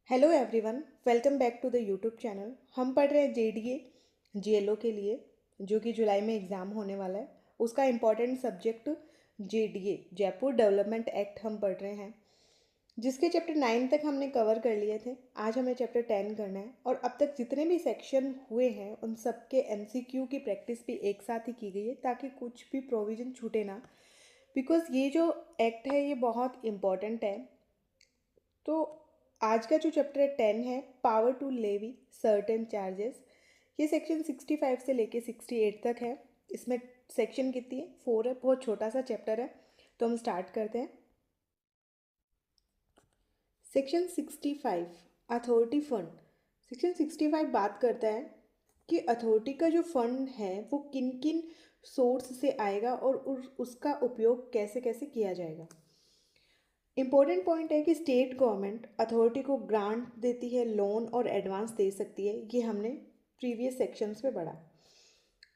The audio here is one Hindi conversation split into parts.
Hello everyone, welcome back to the YouTube channel. हम पढ़ रहे हैं जेडीए जीएलओ के लिए, जो कि जुलाई में एग्ज़ाम होने वाला है। उसका important subject JDA Jaipur development act हम पढ़ रहे हैं, जिसके चैप्टर 9 तक हमने कवर कर लिए थे। आज हमें चैप्टर 10 करना है और अब तक जितने भी सेक्शन हुए हैं उन सब के एमसीक्यू की प्रैक्टिस भी एक साथ ही की गई है, ताकि कुछ भी प्रोविज़न छूटे ना। बिकॉज ये जो एक्ट है ये बहुत इम्पॉर्टेंट है। तो आज का जो चैप्टर है 10 है, power to levy certain charges. ये सेक्शन 65 से लेके 68 तक है। इसमें सेक्शन कितनी है? 4 है। बहुत छोटा सा चैप्टर है, तो हम स्टार्ट करते हैं। Section 65 authority fund. सेक्शन 65 बात करता है कि अथॉरिटी का जो फंड है वो किन किन सोर्स से आएगा और उसका उपयोग कैसे कैसे किया जाएगा। इम्पोर्टेंट पॉइंट है कि स्टेट गवर्नमेंट अथॉरिटी को ग्रांट देती है, लोन और एडवांस दे सकती है। ये हमने प्रीवियस सेक्शंस में पढ़ा।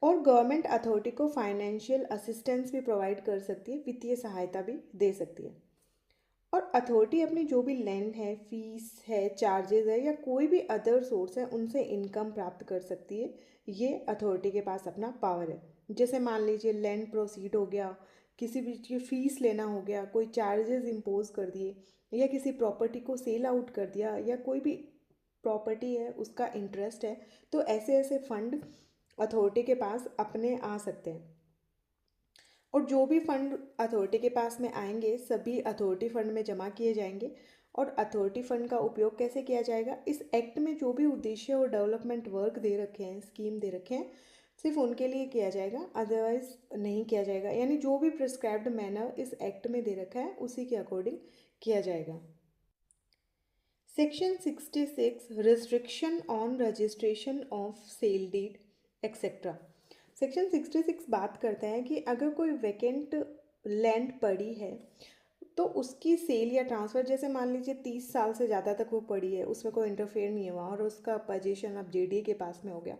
और गवर्नमेंट अथॉरिटी को फाइनेंशियल असिस्टेंस भी प्रोवाइड कर सकती है, वित्तीय सहायता भी दे सकती है। और अथॉरिटी अपनी जो भी लैंड है, फीस है, चार्जेस है या कोई भी अदर सोर्स है, उनसे इनकम प्राप्त कर सकती है। ये अथॉरिटी के पास अपना पावर है। जैसे मान लीजिए लैंड प्रोसीड हो गया, किसी भी चीज़ की फीस लेना हो गया, कोई चार्जेस इम्पोज कर दिए, या किसी प्रॉपर्टी को सेल आउट कर दिया, या कोई भी प्रॉपर्टी है उसका इंटरेस्ट है, तो ऐसे ऐसे फंड अथॉरिटी के पास अपने आ सकते हैं। और जो भी फंड अथॉरिटी के पास में आएंगे सभी अथॉरिटी फंड में जमा किए जाएंगे। और अथॉरिटी फंड का उपयोग कैसे किया जाएगा? इस एक्ट में जो भी उद्देश्य और डेवलपमेंट वर्क दे रखे हैं, स्कीम दे रखे हैं, सिर्फ उनके लिए किया जाएगा, अदरवाइज नहीं किया जाएगा। यानी जो भी प्रिस्क्राइब्ड मैनर इस एक्ट में दे रखा है उसी के अकॉर्डिंग किया जाएगा। Section 66 restriction on registration of sale deed etcetera. Section 66 बात करता है कि अगर कोई वैकेंट लैंड पड़ी है तो उसकी सेल या ट्रांसफ़र, जैसे मान लीजिए 30 साल से ज़्यादा तक वो पड़ी है, उसमें कोई इंटरफेयर नहीं हुआ और उसका पोजीशन अब जेडीए के पास में हो गया,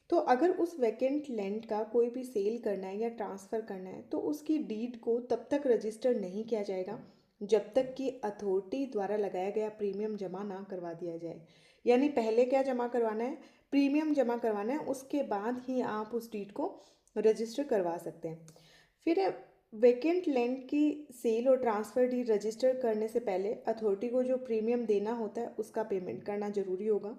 तो अगर उस वैकेंट लैंड का कोई भी सेल करना है या ट्रांसफ़र करना है तो उसकी डीड को तब तक रजिस्टर नहीं किया जाएगा जब तक कि अथॉरिटी द्वारा लगाया गया प्रीमियम जमा ना करवा दिया जाए। यानी पहले क्या जमा करवाना है? प्रीमियम जमा करवाना है, उसके बाद ही आप उस डीड को रजिस्टर करवा सकते हैं। फिर वैकेंट लैंड की सेल और ट्रांसफ़र डीड रजिस्टर करने से पहले अथॉरिटी को जो प्रीमियम देना होता है उसका पेमेंट करना जरूरी होगा।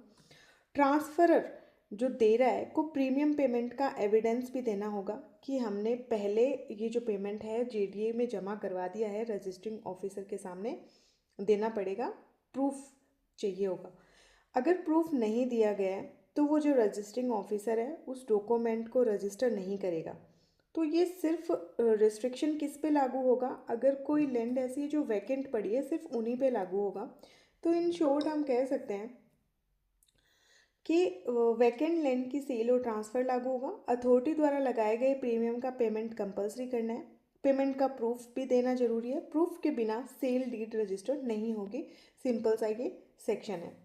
ट्रांसफरर जो दे रहा है को प्रीमियम पेमेंट का एविडेंस भी देना होगा कि हमने पहले ये जो पेमेंट है जेडीए में जमा करवा दिया है, रजिस्टरिंग ऑफिसर के सामने देना पड़ेगा, प्रूफ चाहिए होगा। अगर प्रूफ नहीं दिया गया है तो वो जो रजिस्टरिंग ऑफिसर है उस डॉक्यूमेंट को रजिस्टर नहीं करेगा। तो ये सिर्फ रिस्ट्रिक्शन किस पे लागू होगा? अगर कोई लैंड ऐसी है जो वैकेंट पड़ी है, सिर्फ उन्हीं पे लागू होगा। तो इन शॉर्ट हम कह सकते हैं कि वैकेंट लैंड की सेल और ट्रांसफ़र लागू होगा। अथॉरिटी द्वारा लगाए गए प्रीमियम का पेमेंट कंपलसरी करना है। पेमेंट का प्रूफ भी देना जरूरी है। प्रूफ के बिना सेल डीड रजिस्टर नहीं होगी। सिंपल सा ये सेक्शन है।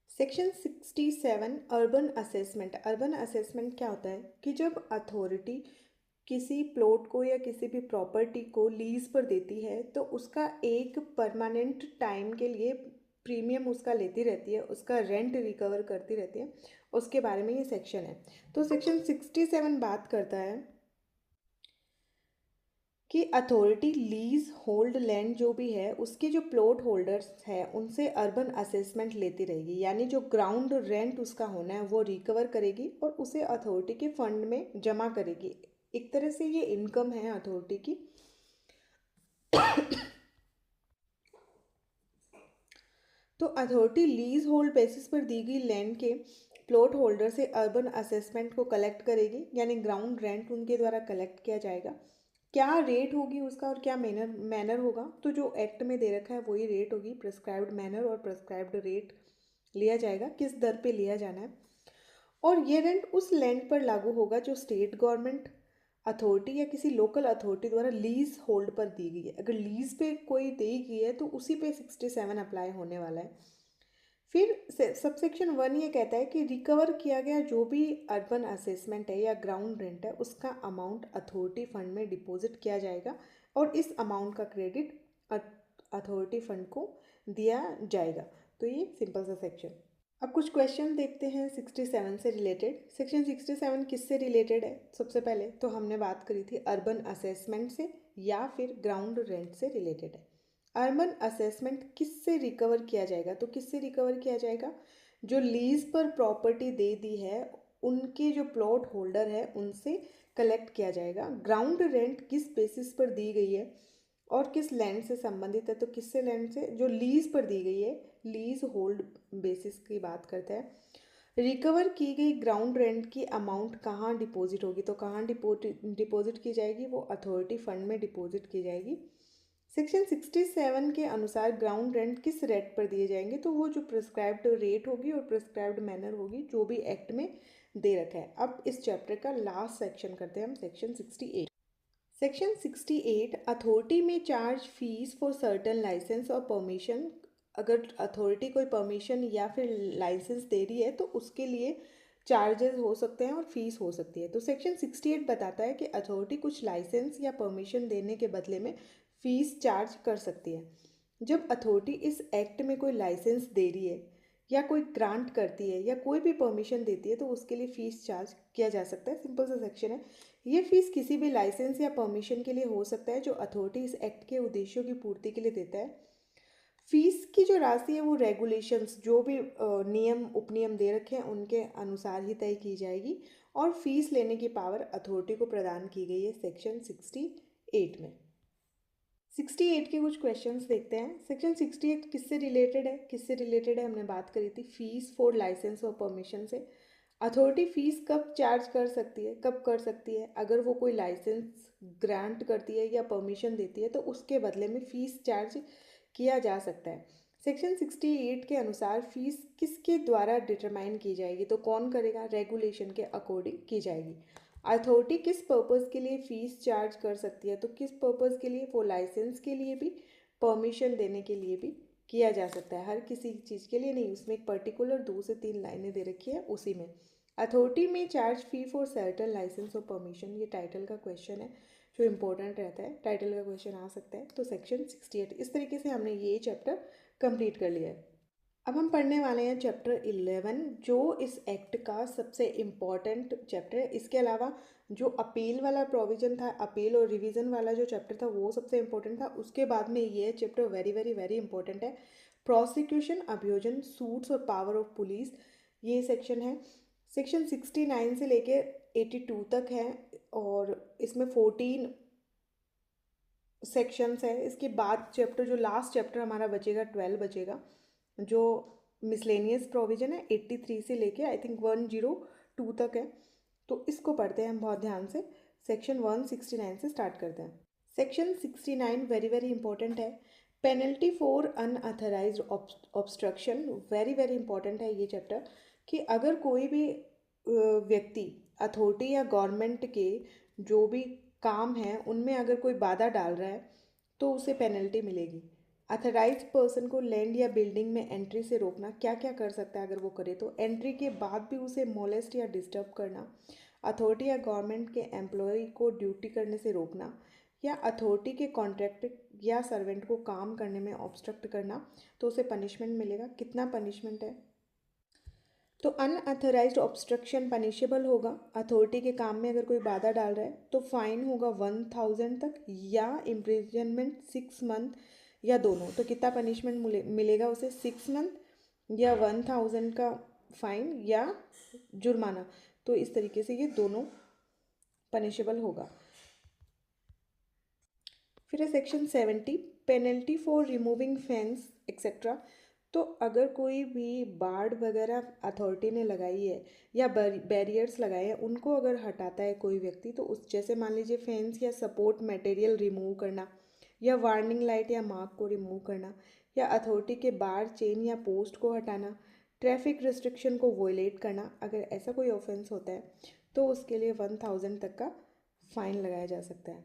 Section 67 urban assessment. Urban assessment क्या होता है कि जब अथॉरिटी किसी प्लॉट को या किसी भी प्रॉपर्टी को लीज पर देती है तो उसका एक परमानेंट टाइम के लिए प्रीमियम उसका लेती रहती है, उसका रेंट रिकवर करती रहती है। उसके बारे में ये सेक्शन है। तो सेक्शन 67 बात करता है कि अथॉरिटी लीज होल्ड लैंड जो भी है उसके जो प्लॉट होल्डर्स हैं उनसे अर्बन असेसमेंट लेती रहेगी। यानी जो ग्राउंड रेंट उसका होना है वो रिकवर करेगी और उसे अथॉरिटी के फंड में जमा करेगी। एक तरह से ये इनकम है अथॉरिटी की। तो अथॉरिटी लीज होल्ड बेसिस पर दी गई लैंड के प्लॉट होल्डर से अर्बन असेसमेंट को कलेक्ट करेगी, यानी ग्राउंड रेंट उनके द्वारा कलेक्ट किया जाएगा। क्या रेट होगी उसका और क्या मैनर मैनर होगा? तो जो एक्ट में दे रखा है वही रेट होगी। प्रिस्क्राइब्ड मैनर और प्रिस्क्राइब्ड रेट लिया जाएगा, किस दर पे लिया जाना है। और ये रेंट उस लैंड पर लागू होगा जो स्टेट गवर्नमेंट अथॉरिटी या किसी लोकल अथॉरिटी द्वारा लीज होल्ड पर दी गई है। अगर लीज पे कोई दी गई है तो उसी पे 67 अप्लाई होने वाला है। फिर सबसेक्शन 1 ये कहता है कि रिकवर किया गया जो भी अर्बन असेसमेंट है या ग्राउंड रेंट है उसका अमाउंट अथॉरिटी फंड में डिपॉजिट किया जाएगा और इस अमाउंट का क्रेडिट अथॉरिटी फंड को दिया जाएगा। तो ये सिंपल सा सेक्शन। अब कुछ क्वेश्चन देखते हैं 67 से रिलेटेड। सेक्शन 67 किससे रिलेटेड है? सबसे पहले तो हमने बात करी थी अर्बन असेसमेंट से या फिर ग्राउंड रेंट से रिलेटेड है। अर्बन असेसमेंट किससे रिकवर किया जाएगा? तो किससे रिकवर किया जाएगा? जो लीज पर प्रॉपर्टी दे दी है उनके जो प्लॉट होल्डर है उनसे कलेक्ट किया जाएगा। ग्राउंड रेंट किस बेसिस पर दी गई है और किस लैंड से संबंधित है? तो किससे लैंड से? जो लीज पर दी गई है, लीज होल्ड बेसिस की बात करते हैं। रिकवर की गई ग्राउंड रेंट की अमाउंट कहाँ डिपॉजिट होगी? तो कहाँ डिपॉजिट की जाएगी? वो अथॉरिटी फंड में डिपॉजिट की जाएगी। सेक्शन 67 के अनुसार ग्राउंड रेंट किस रेट पर दिए जाएंगे? तो वो जो प्रिस्क्राइब्ड रेट होगी और प्रिस्क्राइब्ड मैनर होगी जो भी एक्ट में दे रखा है। अब इस चैप्टर का लास्ट सेक्शन करते हैं हम, सेक्शन 68। सेक्शन 68 अथॉरिटी में charge fees for certain licence और परमिशन। अगर अथॉरिटी कोई परमिशन या फिर लाइसेंस दे रही है तो उसके लिए चार्जेस हो सकते हैं और फीस हो सकती है। तो सेक्शन 68 बताता है कि अथॉरिटी कुछ लाइसेंस या परमिशन देने के बदले में फ़ीस चार्ज कर सकती है। जब अथॉरिटी इस एक्ट में कोई लाइसेंस दे रही है या कोई ग्रांट करती है या कोई भी परमिशन देती है तो उसके लिए फ़ीस चार्ज किया जा सकता है। सिंपल सा सेक्शन है। ये फीस किसी भी लाइसेंस या परमिशन के लिए हो सकता है जो अथॉरिटी इस एक्ट के उद्देश्यों की पूर्ति के लिए देता है। फीस की जो राशि है वो रेगुलेशंस जो भी नियम उपनियम दे रखे हैं उनके अनुसार ही तय की जाएगी और फीस लेने की पावर अथॉरिटी को प्रदान की गई है सेक्शन 68 में। 68 के कुछ क्वेश्चंस देखते हैं। सेक्शन 68 किससे रिलेटेड है? किससे रिलेटेड है हमने बात करी थी फीस फॉर लाइसेंस और परमिशन से। अथॉरिटी फीस कब चार्ज कर सकती है? कब कर सकती है? अगर वो कोई लाइसेंस ग्रांट करती है या परमिशन देती है तो उसके बदले में फ़ीस चार्ज किया जा सकता है। सेक्शन 68 के अनुसार फीस किसके द्वारा डिटरमाइन की जाएगी? तो कौन करेगा? रेगुलेशन के अकॉर्डिंग की जाएगी। अथॉरिटी किस पर्पज़ के लिए फ़ीस चार्ज कर सकती है? तो किस पर्पज़ के लिए? वो लाइसेंस के लिए भी, परमिशन देने के लिए भी किया जा सकता है। हर किसी चीज़ के लिए नहीं, उसमें एक पर्टिकुलर 2 से 3 लाइनें दे रखी है उसी में। अथॉरिटी में charge fee for certain licence और परमिशन, ये टाइटल का क्वेश्चन है जो इम्पोर्टेंट रहता है। टाइटल का क्वेश्चन आ सकता है। तो सेक्शन 68 इस तरीके से हमने ये चैप्टर कंप्लीट कर लिया है। अब हम पढ़ने वाले हैं चैप्टर 11 जो इस एक्ट का सबसे इम्पॉर्टेंट चैप्टर है। इसके अलावा जो अपील वाला प्रोविज़न था, अपील और रिवीजन वाला जो चैप्टर था वो सबसे इम्पोर्टेंट था। उसके बाद में ये chapter very very very important है। प्रोसिक्यूशन, अभियोजन, सूट्स और पावर ऑफ पुलिस, ये सेक्शन है। सेक्शन 69 से लेके 82 तक है और इसमें 14 सेक्शंस है। इसके बाद चैप्टर जो लास्ट चैप्टर हमारा बचेगा 12 बचेगा जो मिसलेनियस प्रोविजन है 83 से लेके आई थिंक 102 तक है। तो इसको पढ़ते हैं हम बहुत ध्यान से। सेक्शन 169 से स्टार्ट करते हैं। सेक्शन 69 वेरी वेरी इंपॉर्टेंट है। Penalty for unauthorised obstruction, very very important है ये चैप्टर कि अगर कोई भी व्यक्ति अथॉरिटी या गवर्नमेंट के जो भी काम है उनमें अगर कोई बाधा डाल रहा है तो उसे पेनल्टी मिलेगी। अथराइज्ड पर्सन को लैंड या बिल्डिंग में एंट्री से रोकना, क्या क्या कर सकता है अगर वो करे? तो एंट्री के बाद भी उसे मोलेस्ट या डिस्टर्ब करना, अथॉरिटी या गवर्नमेंट के एम्प्लॉय को ड्यूटी करने से रोकना, या अथॉरिटी के कॉन्ट्रैक्ट या सर्वेंट को काम करने में ऑब्स्ट्रक्ट करना, तो उसे पनिशमेंट मिलेगा। कितना पनिशमेंट है? तो अनअथराइज्ड ऑब्स्ट्रक्शन पनिशेबल होगा। अथॉरिटी के काम में अगर कोई बाधा डाल रहा है तो फाइन होगा 1000 तक या इम्प्रिजनमेंट 6 मंथ या दोनों। तो कितना पनिशमेंट मिलेगा उसे? 6 मंथ या 1000 का फाइन या जुर्माना। तो इस तरीके से ये दोनों पनिशेबल होगा। फिर है section 70 penalty for removing fence etcetera. तो अगर कोई भी बाड़ वगैरह अथॉरिटी ने लगाई है या बैरियर्स लगाए हैं उनको अगर हटाता है कोई व्यक्ति तो उस जैसे मान लीजिए फेंस या सपोर्ट मटेरियल रिमूव करना या वार्निंग लाइट या मार्क को रिमूव करना या अथॉरिटी के बार चेन या पोस्ट को हटाना, ट्रैफिक रिस्ट्रिक्शन को वोलेट करना, अगर ऐसा कोई ऑफेंस होता है तो उसके लिए 1000 तक का फाइन लगाया जा सकता है।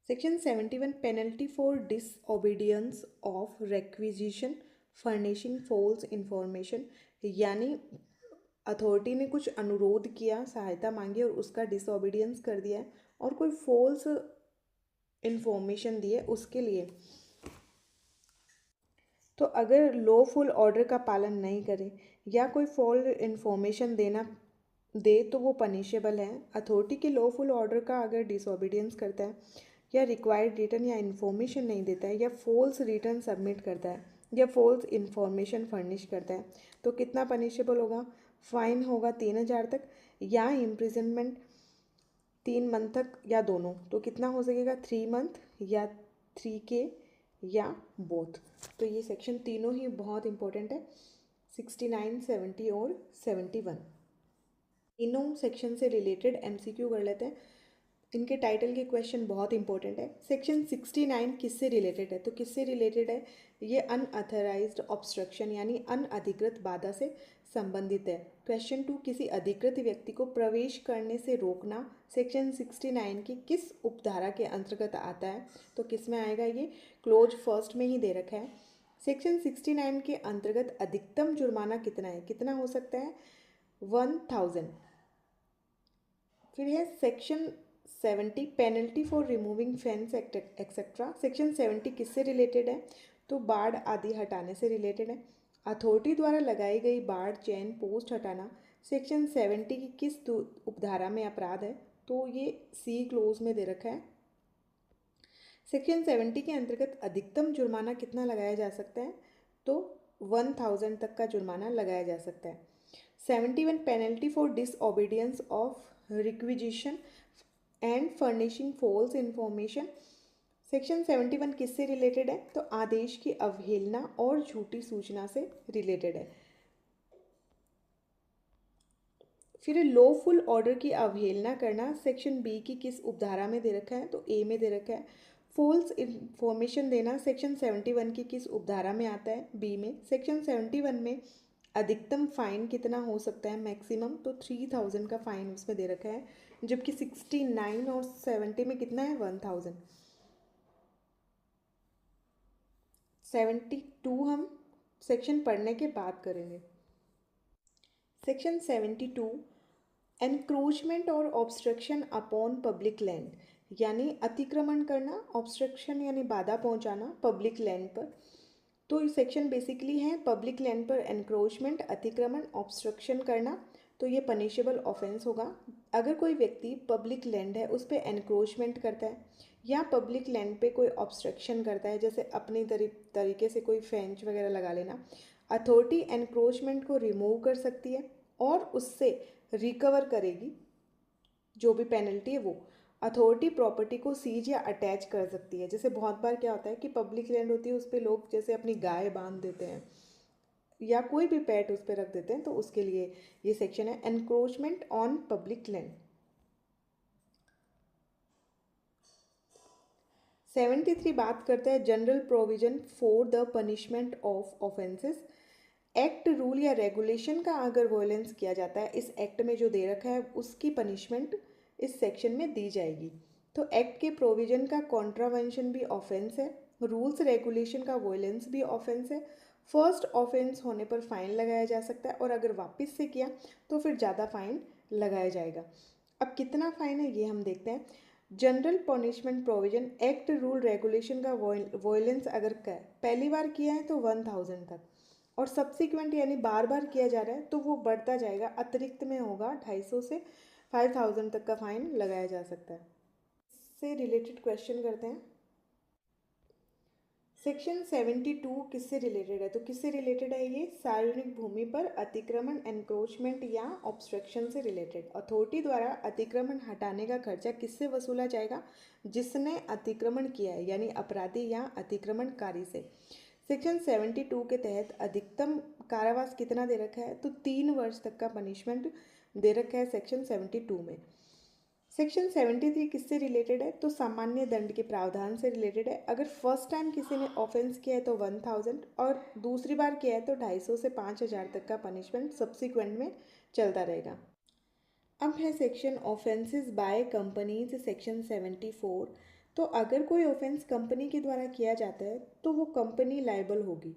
Section 71 penalty for disobedience of requisition furnishing false information, यानी अथॉरिटी ने कुछ अनुरोध किया, सहायता मांगी और उसका डिसओबीडियंस कर दिया है और कोई फॉल्स इंफॉर्मेशन दी है उसके लिए तो अगर लॉफुल ऑर्डर का पालन नहीं करे या कोई फॉल्स इन्फॉर्मेशन दे तो वो पनिशेबल है। अथॉरिटी के लॉफुल ऑर्डर का अगर डिसओबीडियंस करता है या रिक्वायर्ड रिटर्न या इन्फॉर्मेशन नहीं देता है या फॉल्स रिटर्न सबमिट करता है या फॉल्स इन्फॉर्मेशन फर्निश करता है तो कितना पनिशेबल होगा? फाइन होगा 3,000 तक या इम्प्रिजनमेंट 3 मंथ तक या दोनों। तो कितना हो सकेगा? 3 मंथ या 3K या बोथ। तो ये सेक्शन तीनों ही बहुत इंपॉर्टेंट है, 69, 70 और 71। तीनों सेक्शन से रिलेटेड MCQ कर लेते हैं। इनके टाइटल के क्वेश्चन बहुत इंपॉर्टेंट है। सेक्शन 69 किससे रिलेटेड है? तो किससे रिलेटेड है? ये अनअथराइज्ड ऑब्स्ट्रक्शन यानी अनअधिकृत बाधा से संबंधित है। क्वेश्चन 2, किसी अधिकृत व्यक्ति को प्रवेश करने से रोकना सेक्शन 69 की किस उपधारा के अंतर्गत आता है? तो किस में आएगा? ये क्लोज फर्स्ट में ही दे रखा है। सेक्शन 69 के अंतर्गत अधिकतम जुर्माना कितना है? कितना हो सकता है? 1,000। फिर है section 70, penalty for removing fence etcetera. Section 70 किससे रिलेटेड है? तो बाड़ आदि हटाने से रिलेटेड है। अथॉरिटी द्वारा लगाई गई बाड़, चेन, पोस्ट हटाना सेक्शन 70 की किस उपधारा में अपराध है? तो ये C क्लोज में दे रखा है। सेक्शन 70 के अंतर्गत अधिकतम जुर्माना कितना लगाया जा सकता है? तो 1,000 तक का जुर्माना लगाया जा सकता है। 71, penalty for disobedience of requisition and furnishing false information. Section 71 किससे रिलेटेड है? तो आदेश की अवहेलना और झूठी सूचना से रिलेटेड है। फिर लॉफुल ऑर्डर की अवहेलना करना सेक्शन B की किस उपधारा में दे रखा है? तो A में दे रखा है। फॉल्स इंफॉर्मेशन देना सेक्शन 71 की किस उपधारा में आता है? B में। सेक्शन 71 में अधिकतम फाइन कितना हो सकता है? मैक्सिमम। तो 3,000 का फाइन उसमें दे रखा है, जबकि 69 और 70 में कितना है? 1,000। 72 हम सेक्शन पढ़ने के बाद करेंगे। सेक्शन 72, एनक्रोचमेंट और ऑब्स्ट्रक्शन अपॉन पब्लिक लैंड, यानी अतिक्रमण करना, ऑब्स्ट्रक्शन यानी बाधा पहुंचाना पब्लिक लैंड पर। तो ये सेक्शन बेसिकली है पब्लिक लैंड पर एनक्रोचमेंट, अतिक्रमण, ऑब्स्ट्रक्शन करना। तो ये पनिशेबल ऑफेंस होगा। अगर कोई व्यक्ति पब्लिक लैंड है उस पर एनक्रोचमेंट करता है या पब्लिक लैंड पे कोई ऑब्स्ट्रक्शन करता है, जैसे अपनी तरीके से कोई फेंच वगैरह लगा लेना, अथॉरिटी एनक्रोचमेंट को रिमूव कर सकती है और उससे रिकवर करेगी जो भी पेनल्टी है वो। अथॉरिटी प्रॉपर्टी को सीज या अटैच कर सकती है। जैसे बहुत बार क्या होता है कि पब्लिक लैंड होती है उस पर लोग जैसे अपनी गाय बांध देते हैं या कोई भी पेट उस पर रख देते हैं, तो उसके लिए ये सेक्शन है, एनक्रोचमेंट ऑन पब्लिक लैंड। 73 बात करता है general provision for the punishment of offences. Act, rule या रेगुलेशन का अगर वॉयलेंस किया जाता है, इस एक्ट में जो दे रखा है उसकी पनिशमेंट इस सेक्शन में दी जाएगी। तो एक्ट के प्रोविजन का कॉन्ट्रावेंशन भी ऑफेंस है, रूल्स रेगुलेशन का वॉयलेंस भी ऑफेंस है। फर्स्ट ऑफेंस होने पर फाइन लगाया जा सकता है और अगर वापस से किया तो फिर ज़्यादा फाइन लगाया जाएगा। अब कितना फाइन है ये हम देखते हैं। General punishment provision, act, rule, regulation का वॉयलेंस अगर पहली बार किया है तो 1,000 तक, और सब्सिक्वेंट यानी बार बार किया जा रहा है तो वो बढ़ता जाएगा, अतिरिक्त में होगा 250 से 5,000 तक का फाइन लगाया जा सकता है। इससे रिलेटेड क्वेश्चन करते हैं। सेक्शन 72 किससे रिलेटेड है? तो किससे रिलेटेड है ये? सार्वजनिक भूमि पर अतिक्रमण, एनक्रोचमेंट या ऑब्स्ट्रक्शन से रिलेटेड। अथॉरिटी द्वारा अतिक्रमण हटाने का खर्चा किससे वसूला जाएगा? जिसने अतिक्रमण किया है, यानी अपराधी या अतिक्रमणकारी से। सेक्शन 72 के तहत अधिकतम कारावास कितना दे रखा है? तो 3 वर्ष तक का पनिशमेंट दे रखा है सेक्शन 72 में। सेक्शन 73 किससे रिलेटेड है? तो सामान्य दंड के प्रावधान से रिलेटेड है। अगर फर्स्ट टाइम किसी ने ऑफेंस किया है तो 1,000 और दूसरी बार किया है तो 250 से 5,000 तक का पनिशमेंट सब्सिक्वेंट में चलता रहेगा। अब है section offences by companies, section 74। तो अगर कोई ऑफेंस कंपनी के द्वारा किया जाता है तो वो कंपनी लायबल होगी।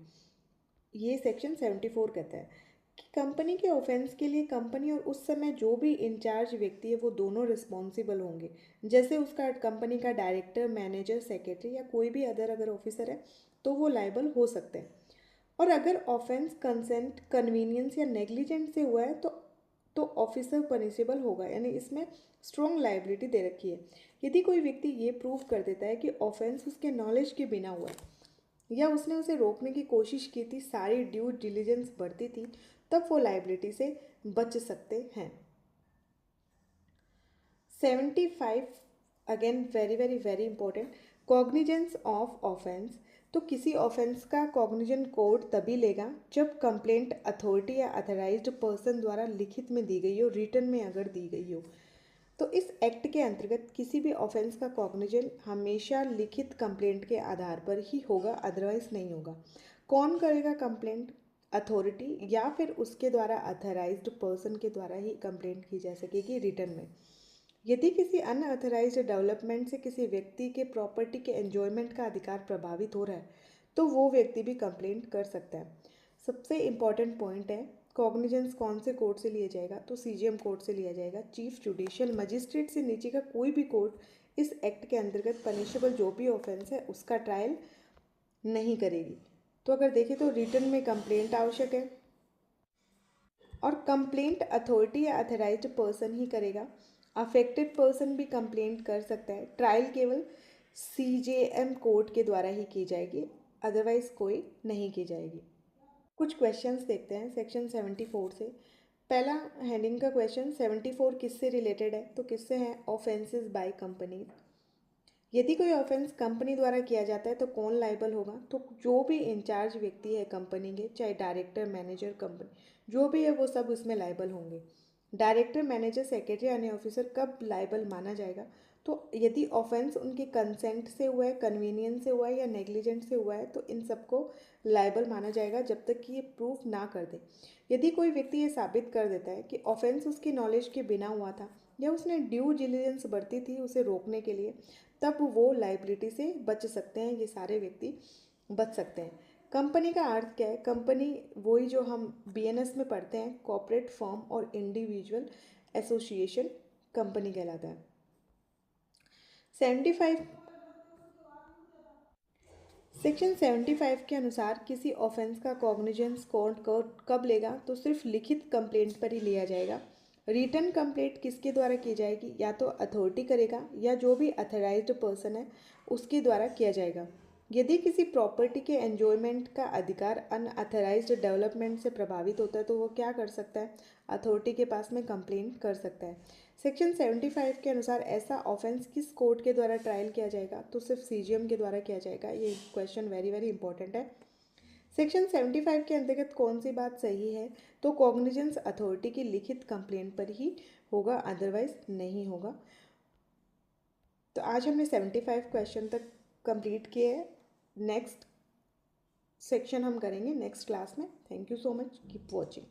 ये सेक्शन 74 कहता है कि कंपनी के ऑफेंस के लिए कंपनी और उस समय जो भी इंचार्ज व्यक्ति है वो दोनों रिस्पॉन्सिबल होंगे। जैसे उसका कंपनी का डायरेक्टर, मैनेजर, सेक्रेटरी या कोई भी अदर अगर ऑफिसर है तो वो लायबल हो सकते हैं। और अगर ऑफेंस कंसेंट, कन्वीनियंस या नेग्लिजेंट से हुआ है तो ऑफिसर पनिशेबल होगा, यानी इसमें स्ट्रॉन्ग लाइबिलिटी दे रखी है। यदि कोई व्यक्ति ये प्रूव कर देता है कि ऑफेंस उसके नॉलेज के बिना हुआ है या उसने उसे रोकने की कोशिश की थी, सारी ड्यू डिलीजेंस बढ़ती थी, तब वो लाइबिलिटी से बच सकते हैं। 75 again very very very important, cognizance of offence. तो किसी ऑफेंस का कॉग्निजन कोड तभी लेगा जब कंप्लेंट अथॉरिटी या अथराइज्ड पर्सन द्वारा लिखित में दी गई हो, रिटन में अगर दी गई हो। तो इस एक्ट के अंतर्गत किसी भी ऑफेंस का कॉग्निजन हमेशा लिखित कंप्लेंट के आधार पर ही होगा, अदरवाइज नहीं होगा। कौन करेगा कंप्लेंट? अथॉरिटी या फिर उसके द्वारा अथराइज्ड पर्सन के द्वारा ही कंप्लेंट की जा सकेगी रिटन में। यदि किसी अनऑथराइज्ड डेवलपमेंट से किसी व्यक्ति के प्रॉपर्टी के एंजॉयमेंट का अधिकार प्रभावित हो रहा है तो वो व्यक्ति भी कंप्लेंट कर सकता है। सबसे इम्पॉर्टेंट पॉइंट है, कॉग्निजेंस कौन से कोर्ट से लिया जाएगा? तो सीजीएम कोर्ट से लिया जाएगा। चीफ जुडिशियल मजिस्ट्रेट से नीचे का कोई भी कोर्ट इस एक्ट के अंतर्गत पनिशेबल जो भी ऑफेंस है उसका ट्रायल नहीं करेगी। तो अगर देखें तो रिटन में कंप्लेंट आवश्यक है और कंप्लेंट अथॉरिटी या अथराइज्ड पर्सन ही करेगा। अफेक्टेड पर्सन भी कंप्लेंट कर सकता है। ट्रायल केवल सीजेएम कोर्ट के द्वारा ही की जाएगी, अदरवाइज कोई नहीं की जाएगी। कुछ क्वेश्चंस देखते हैं सेक्शन 74 से। पहला हेडिंग का क्वेश्चन, 74 किससे रिलेटेड है? तो किससे है? Offences by companies. यदि कोई ऑफेंस कंपनी द्वारा किया जाता है तो कौन लाइबल होगा? तो जो भी इंचार्ज व्यक्ति है कंपनी के, चाहे डायरेक्टर, मैनेजर, कंपनी जो भी है वो सब उसमें लाइबल होंगे। डायरेक्टर, मैनेजर, सेक्रेटरी यानी ऑफिसर कब लाइबल माना जाएगा? तो यदि ऑफेंस उनके कंसेंट से हुआ है, कन्वीनियंस से हुआ है या नेग्लिजेंट से हुआ है तो इन सबको लाइबल माना जाएगा जब तक कि ये प्रूफ ना कर दे। यदि कोई व्यक्ति ये साबित कर देता है कि ऑफेंस उसकी नॉलेज के बिना हुआ था या उसने ड्यू डिलिजेंस बरती थी उसे रोकने के लिए, तब वो लाइबिलिटी से बच सकते हैं। ये सारे व्यक्ति बच सकते हैं। कंपनी का अर्थ क्या है? कंपनी वही जो हम बीएनएस में पढ़ते हैं, कॉर्पोरेट फर्म और इंडिविजुअल एसोसिएशन कंपनी कहलाता है। 75 सेक्शन 75 के अनुसार किसी ऑफेंस का कॉग्निजेंस कोर्ट कब लेगा? तो सिर्फ लिखित कंप्लेंट पर ही लिया जाएगा। रिटन कंप्लेंट किसके द्वारा की जाएगी? या तो अथॉरिटी करेगा या जो भी अथराइज्ड पर्सन है उसके द्वारा किया जाएगा। यदि किसी प्रॉपर्टी के एंजॉयमेंट का अधिकार अनअथराइज्ड डेवलपमेंट से प्रभावित होता है तो वो क्या कर सकता है? अथॉरिटी के पास में कंप्लेंट कर सकता है। सेक्शन 75 के अनुसार ऐसा ऑफेंस किस कोर्ट के द्वारा ट्रायल किया जाएगा? तो सिर्फ सीजीएम के द्वारा किया जाएगा। ये क्वेश्चन वेरी वेरी इंपॉर्टेंट है। सेक्शन 75 के अंतर्गत कौन सी बात सही है? तो कॉग्निजेंस अथॉरिटी की लिखित कंप्लेंट पर ही होगा, अदरवाइज नहीं होगा। तो आज हमने 75 क्वेश्चन तक कंप्लीट किए हैं। नेक्स्ट सेक्शन हम करेंगे नेक्स्ट क्लास में। Thank you so much, keep watching.